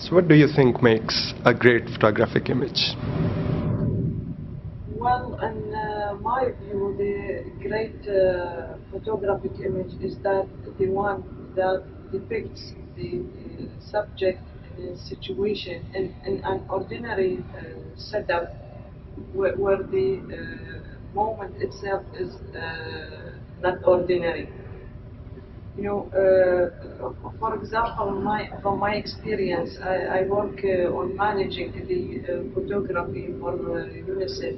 So what do you think makes a great photographic image? Well, in my view, the great photographic image is that the one that depicts the subject in a situation in an ordinary setup where the moment itself is not ordinary. You know, for example, from my experience, I work on managing the photography for UNICEF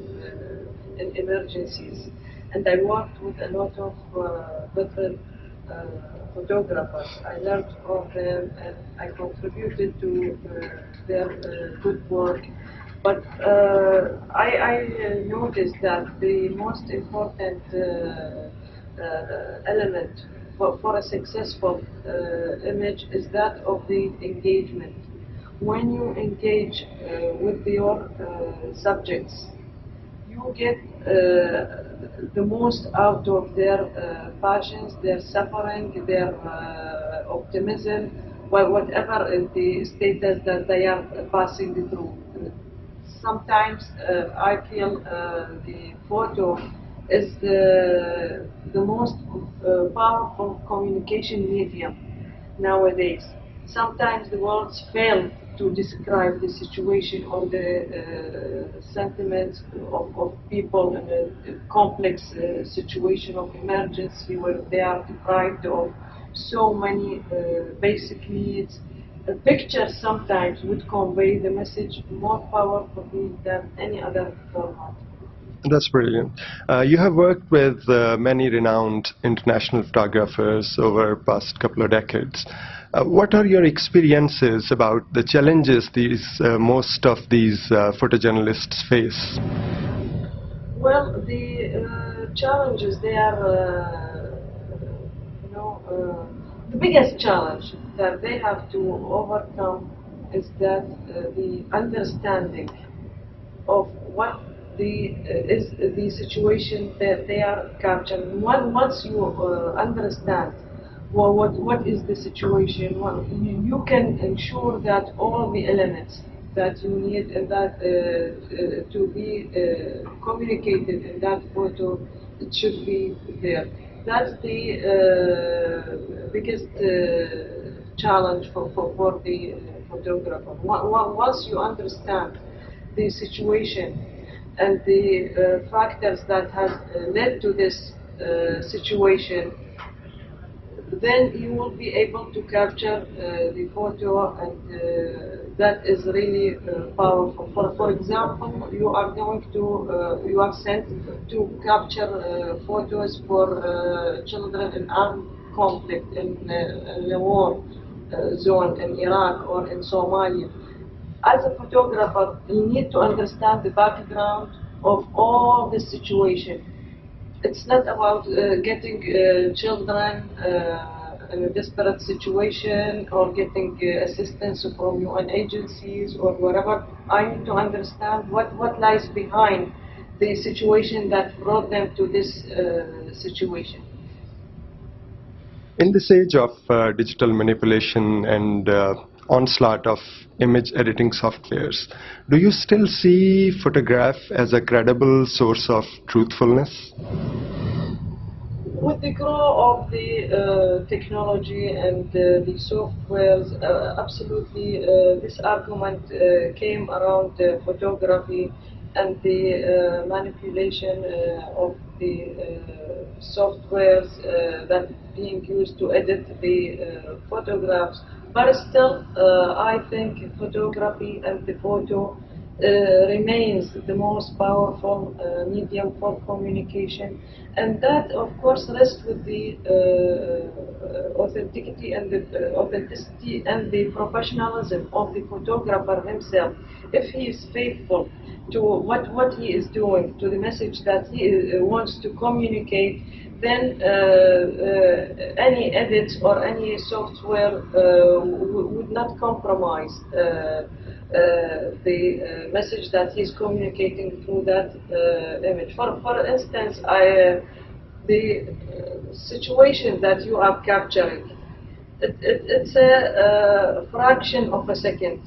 in emergencies, and I worked with a lot of different photographers. I learned from them, and I contributed to their good work. But I noticed that the most important element for a successful image is that of the engagement. When you engage with your subjects, you get the most out of their passions, their suffering, their optimism, whatever is the status that they are passing through. Sometimes I feel the photo is the most powerful communication medium nowadays. Sometimes the words fail to describe the situation or the sentiments of people in a complex situation of emergency where they are deprived of so many basic needs. A picture sometimes would convey the message more powerfully than any other format. That's brilliant. You have worked with many renowned international photographers over past couple of decades. What are your experiences about the challenges most of these photojournalists face? Well, the challenges they are, the biggest challenge that they have to overcome is that the understanding of what is the situation that they are capturing. Once you understand what is the situation, you can ensure that all the elements that you need and that to be communicated in that photo, it should be there. That's the biggest challenge for the photographer. Once you understand the situation and the factors that have led to this situation, then you will be able to capture the photo, and that is really powerful. For example, you are going to, you are sent to capture photos for children in armed conflict in the war zone in Iraq or in Somalia. As a photographer, you need to understand the background of all the situation. It's not about getting children in a desperate situation or getting assistance from UN agencies or whatever. I need to understand what lies behind the situation that brought them to this situation. In this age of digital manipulation and onslaught of image editing softwares, do you still see photograph as a credible source of truthfulness? With the growth of the technology and the softwares, absolutely this argument came around photography and the manipulation of the softwares that being used to edit the photographs. But still, I think photography and the photo remains the most powerful medium for communication, and that of course rests with the authenticity and the professionalism of the photographer himself. If he is faithful to what he is doing, to the message that he wants to communicate, then any edits or any software would not compromise the message that he's communicating through that image. For instance, the situation that you are capturing, It's a fraction of a second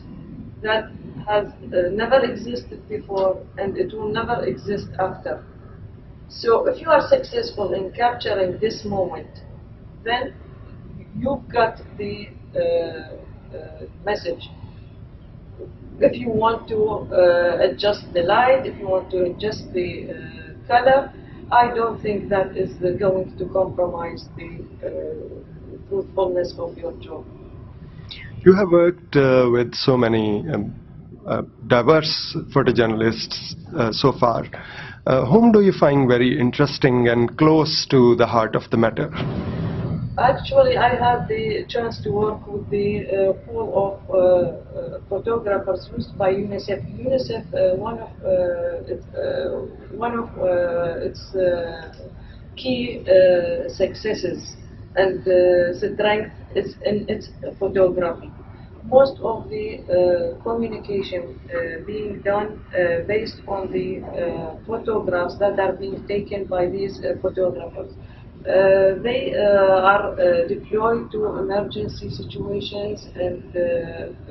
that has never existed before, and it will never exist after. So if you are successful in capturing this moment, then you've got the message. If you want to adjust the light, if you want to adjust the color, I don't think that is going to compromise the truthfulness of your job. You have worked with so many diverse photojournalists so far. Whom do you find very interesting and close to the heart of the matter? Actually, I had the chance to work with the pool of photographers used by UNICEF. UNICEF, one of its key successes and strength is in its photography. Most of the communication being done based on the photographs that are being taken by these photographers. They are deployed to emergency situations and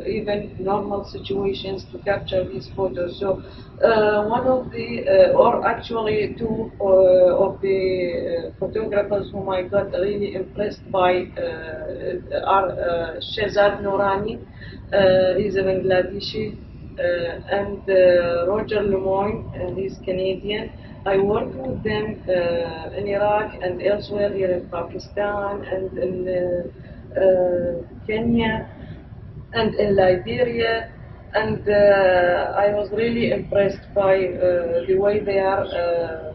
even normal situations to capture these photos. So one of the, or actually two of the photographers whom I got really impressed by are Shehzad Nourani, he's a Bangladeshi, and Roger Lemoyne, he's Canadian. I worked with them in Iraq and elsewhere here in Pakistan and in Kenya and in Liberia, and I was really impressed by the way they are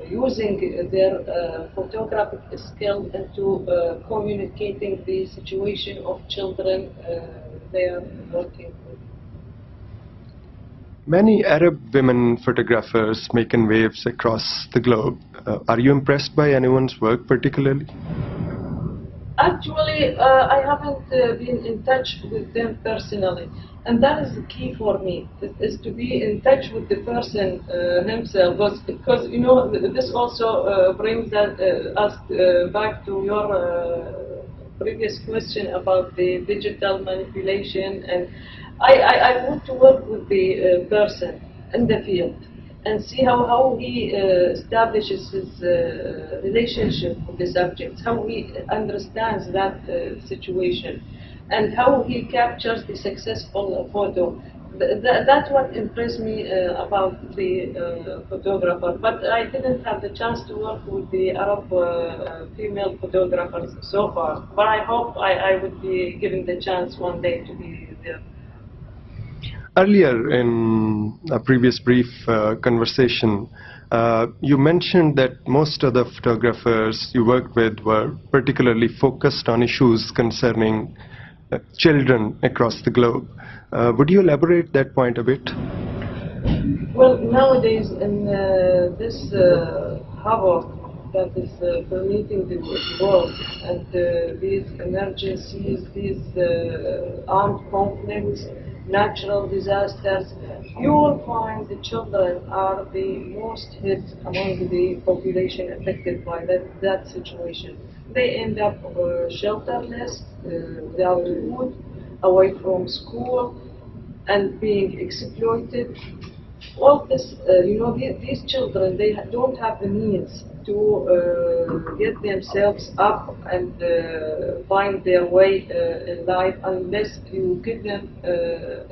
using their photographic skill into communicating the situation of children they are working with. Many Arab women photographers making waves across the globe. Are you impressed by anyone's work particularly? Actually, I haven't been in touch with them personally, and that is the key for me, is to be in touch with the person himself, because you know, this also brings us back to your previous question about the digital manipulation, and I want to work with the person in the field and see how he establishes his relationship with the subjects, how he understands that situation, and how he captures the successful photo. That's what impressed me about the photographer. But I didn't have the chance to work with the Arab female photographers so far. But I hope I would be given the chance one day to be there. Earlier in a previous brief conversation, you mentioned that most of the photographers you worked with were particularly focused on issues concerning children across the globe. Would you elaborate that point a bit? Well, nowadays in this havoc that is permeating the world, and these emergencies, these armed conflicts, natural disasters, you will find the children are the most hit among the population affected by that situation. They end up shelterless, without food, away from school, and being exploited. All this, you know, these children, they don't have the means to get themselves up and find their way in life unless you give them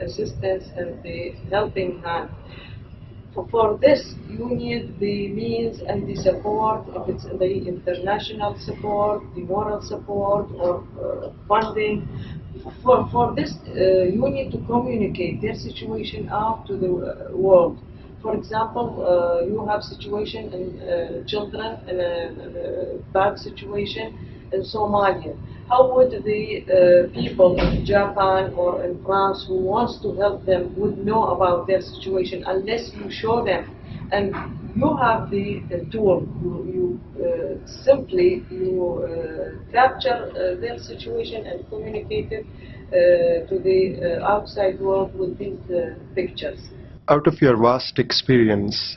assistance and the helping hand. For this, you need the means and the support, if it's the international support, the moral support, or funding. For this, you need to communicate their situation out to the world. For example, you have situation in children in a bad situation in Somalia. How would the people in Japan or in France who wants to help them would know about their situation unless you show them? And you have the tool. You simply capture their situation and communicate it to the outside world with these pictures. Out of your vast experience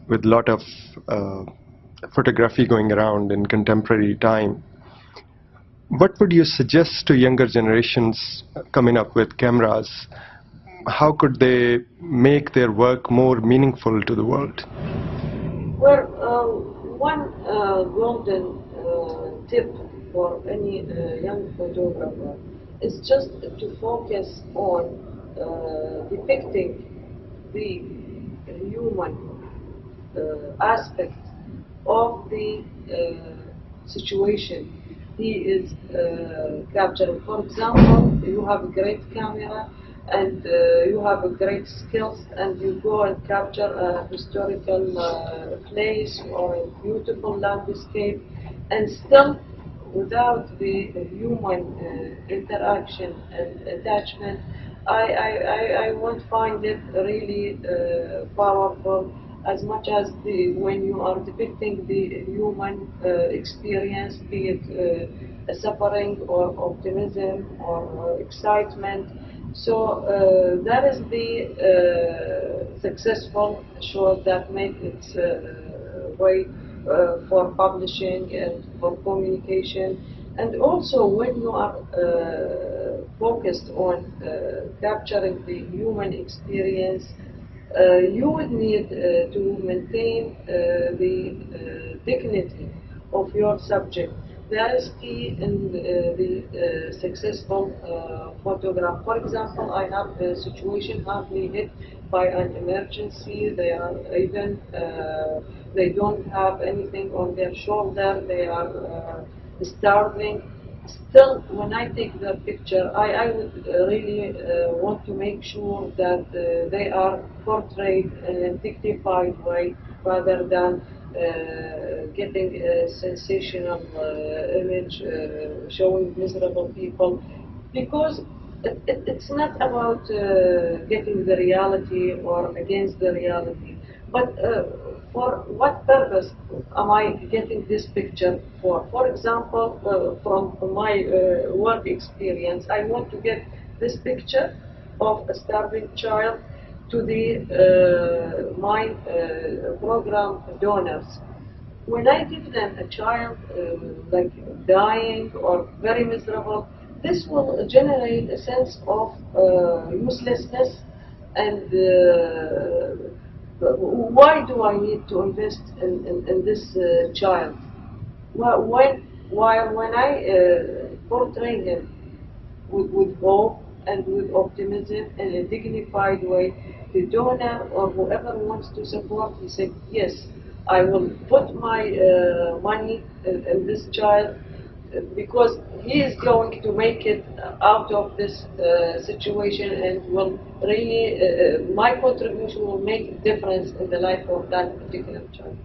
with a lot of photography going around in contemporary time, What would you suggest to younger generations coming up with cameras? How could they make their work more meaningful to the world? Well, one golden tip for any young photographer is just to focus on depicting the human aspect of the situation he is capturing. For example, you have a great camera and you have a great skills, and you go and capture a historical place or a beautiful landscape, and still without the human interaction and attachment, I won't find it really powerful as much as when you are depicting the human experience, be it suffering or optimism or excitement. So that is the successful show that made its way for publishing and for communication. And also when you are focused on capturing the human experience, you would need to maintain the dignity of your subject. That is key in the successful photograph. For example, I have a situation hardly hit by an emergency. They are even they don't have anything on their shoulder. They are starving. Still, when I take the picture, I would really want to make sure that they are portrayed in a dignified way rather than getting a sensational image showing miserable people, because it's not about getting the reality or against the reality, but for what purpose am I getting this picture for? For example, from my work experience, I want to get this picture of a starving child to the my program donors. When I give them a child like dying or very miserable, this will generate a sense of uselessness and why do I need to invest in this child? Well, when I portray him with hope and with optimism in a dignified way, the donor or whoever wants to support, he said, yes, I will put my money in this child because he is going to make it out of this situation, and will really, my contribution will make a difference in the life of that particular child.